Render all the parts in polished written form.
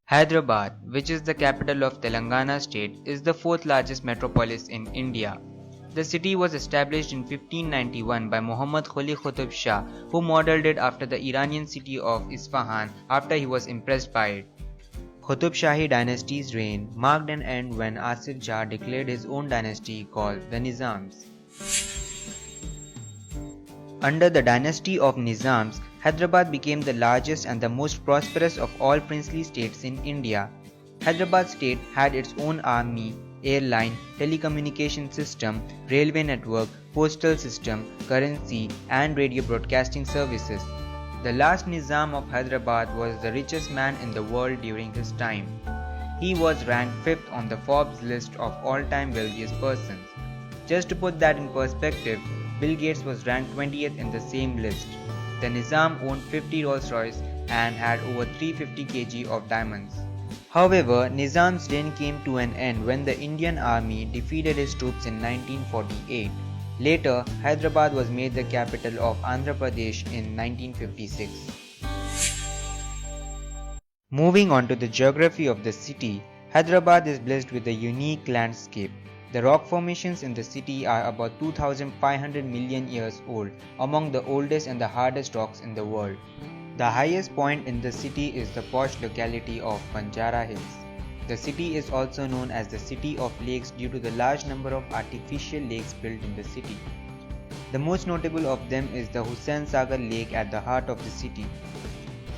Hyderabad, which is the capital of Telangana state, is the fourth largest metropolis in India. The city was established in 1591 by Muhammad Quli Qutub Shah, who modelled it after the Iranian city of Isfahan after he was impressed by it. Qutub Shahi dynasty's reign marked an end when Asif Jah declared his own dynasty called the Nizams. Under the dynasty of Nizams, Hyderabad became the largest and the most prosperous of all princely states in India. Hyderabad state had its own army, airline, telecommunication system, railway network, postal system, currency, and radio broadcasting services. The last Nizam of Hyderabad was the richest man in the world during his time. He was ranked 5th on the Forbes list of all-time wealthiest persons. Just to put that in perspective, Bill Gates was ranked 20th in the same list. The Nizam owned 50 Rolls-Royce and had over 350 kg of diamonds. However, Nizam's reign came to an end when the Indian army defeated his troops in 1948. Later, Hyderabad was made the capital of Andhra Pradesh in 1956. Moving on to the geography of the city, Hyderabad is blessed with a unique landscape. The rock formations in the city are about 2,500 million years old, among the oldest and the hardest rocks in the world. The highest point in the city is the posh locality of Banjara Hills. The city is also known as the City of Lakes due to the large number of artificial lakes built in the city. The most notable of them is the Hussain Sagar Lake at the heart of the city.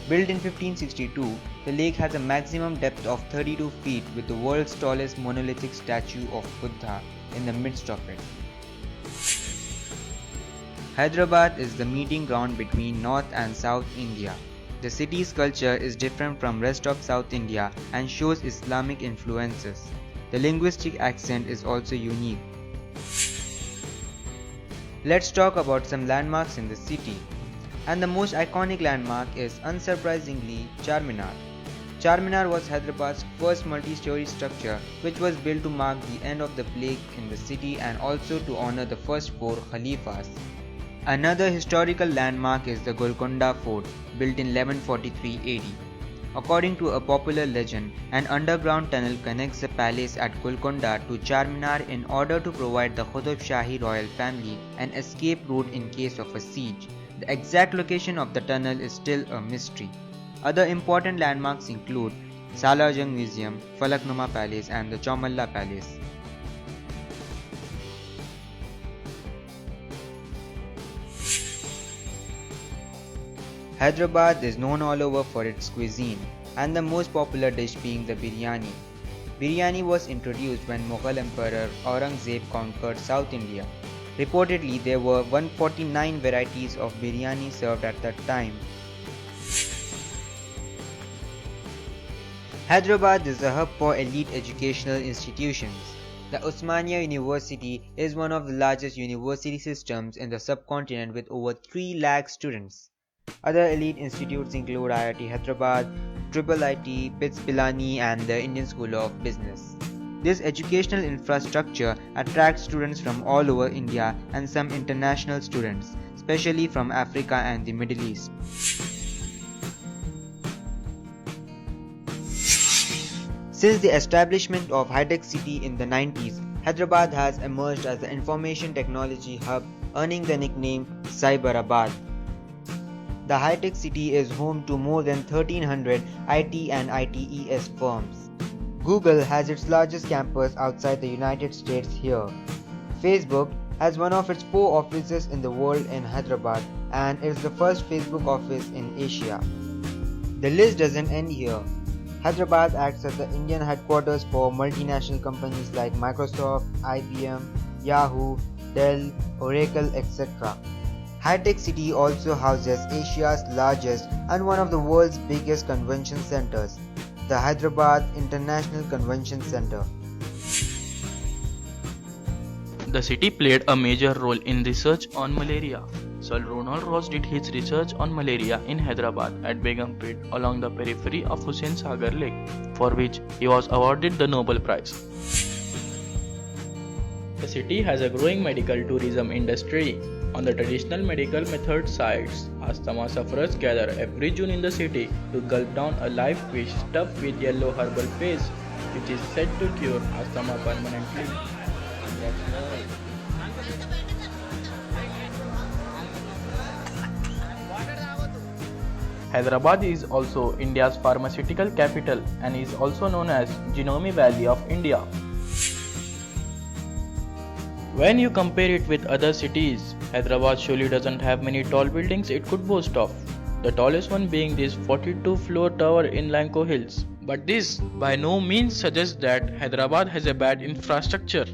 Built in 1562, the lake has a maximum depth of 32 feet with the world's tallest monolithic statue of Buddha in the midst of it. Hyderabad is the meeting ground between North and South India. The city's culture is different from rest of South India and shows Islamic influences. The linguistic accent is also unique. Let's talk about some landmarks in the city. And the most iconic landmark is, unsurprisingly, Charminar. Charminar was Hyderabad's first multi-story structure, which was built to mark the end of the plague in the city and also to honor the first 4 Khalifas. Another historical landmark is the Golconda Fort, built in 1143 AD. According to a popular legend, an underground tunnel connects the palace at Golconda to Charminar in order to provide the Qutub Shahi royal family an escape route in case of a siege. The exact location of the tunnel is still a mystery. Other important landmarks include Salar Jung Museum, Falaknuma Palace and the Chaumalla Palace. Hyderabad is known all over for its cuisine, and the most popular dish being the biryani. Biryani was introduced when Mughal Emperor Aurangzeb conquered South India. Reportedly, there were 149 varieties of biryani served at that time. Hyderabad is a hub for elite educational institutions. The Osmania University is one of the largest university systems in the subcontinent with over 3 lakh students. Other elite institutes include IIT Hyderabad, IIIT, BITS Pilani and the Indian School of Business. This educational infrastructure attracts students from all over India and some international students, especially from Africa and the Middle East. Since the establishment of high-tech city in the 90s, Hyderabad has emerged as the information technology hub, earning the nickname Cyberabad. The high-tech city is home to more than 1,300 IT and ITES firms. Google has its largest campus outside the United States here. Facebook has one of its 4 offices in the world in Hyderabad and is the first Facebook office in Asia. The list doesn't end here. Hyderabad acts as the Indian headquarters for multinational companies like Microsoft, IBM, Yahoo, Dell, Oracle, etc. High-tech city also houses Asia's largest and one of the world's biggest convention centers, the Hyderabad International Convention Center. The city played a major role in research on malaria. Sir Ronald Ross did his research on malaria in Hyderabad at Begumpet along the periphery of Hussain Sagar Lake, for which he was awarded the Nobel Prize. The city has a growing medical tourism industry. On the traditional medical method sites Asthma sufferers gather every June in the city to gulp down a live fish stuffed with yellow herbal paste, which is said to cure asthma permanently. That's right. Hyderabad is also India's pharmaceutical capital and is also known as Genome Valley of India. When you compare it with other cities, Hyderabad surely doesn't have many tall buildings it could boast of. The tallest one being this 42-floor tower in Lanco Hills. But this by no means suggests that Hyderabad has a bad infrastructure.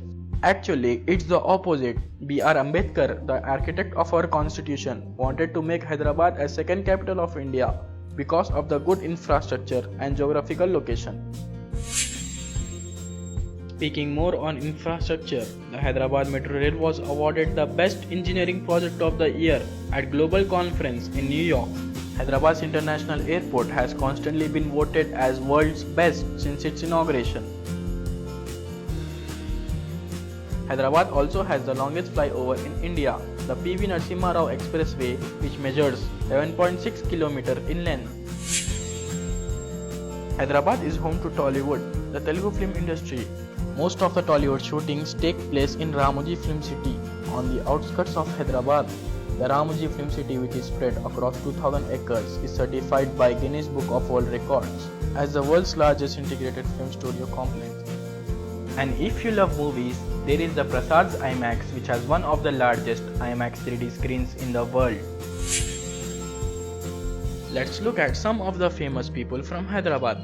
Actually, it's the opposite. B.R. Ambedkar, the architect of our constitution, wanted to make Hyderabad a second capital of India because of the good infrastructure and geographical location. Speaking more on infrastructure, the Hyderabad Metro Rail was awarded the Best Engineering Project of the Year at Global Conference in New York. Hyderabad's International Airport has constantly been voted as world's best since its inauguration. Hyderabad also has the longest flyover in India, the P.V. Narasimha Rao Expressway, which measures 11.6 km in length. Hyderabad is home to Tollywood, the Telugu film industry. Most of the Tollywood shootings take place in Ramoji Film City, on the outskirts of Hyderabad. The Ramoji Film City, which is spread across 2000 acres, is certified by Guinness Book of World Records as the world's largest integrated film studio complex. And if you love movies, there is the Prasad's IMAX, which has one of the largest IMAX 3D screens in the world. Let's look at some of the famous people from Hyderabad.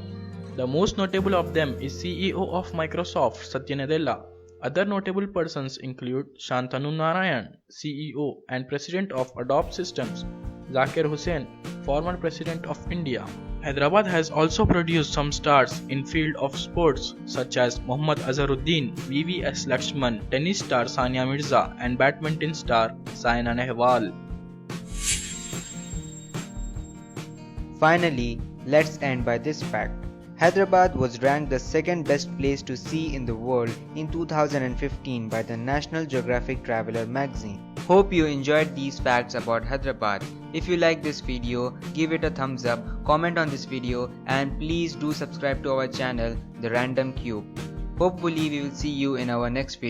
The most notable of them is CEO of Microsoft, Satya Nadella. Other notable persons include Shantanu Narayan, CEO and President of Adobe Systems, Zakir Hussain, former President of India. Hyderabad has also produced some stars in field of sports such as Mohammad Azharuddin, VVS Lakshman, tennis star Sania Mirza and badminton star Saina Nehwal. Finally, let's end by this fact. Hyderabad was ranked the second best place to see in the world in 2015 by the National Geographic Traveler magazine. Hope you enjoyed these facts about Hyderabad. If you like this video, give it a thumbs up, comment on this video and please do subscribe to our channel, The Random Cube. Hopefully we will see you in our next video.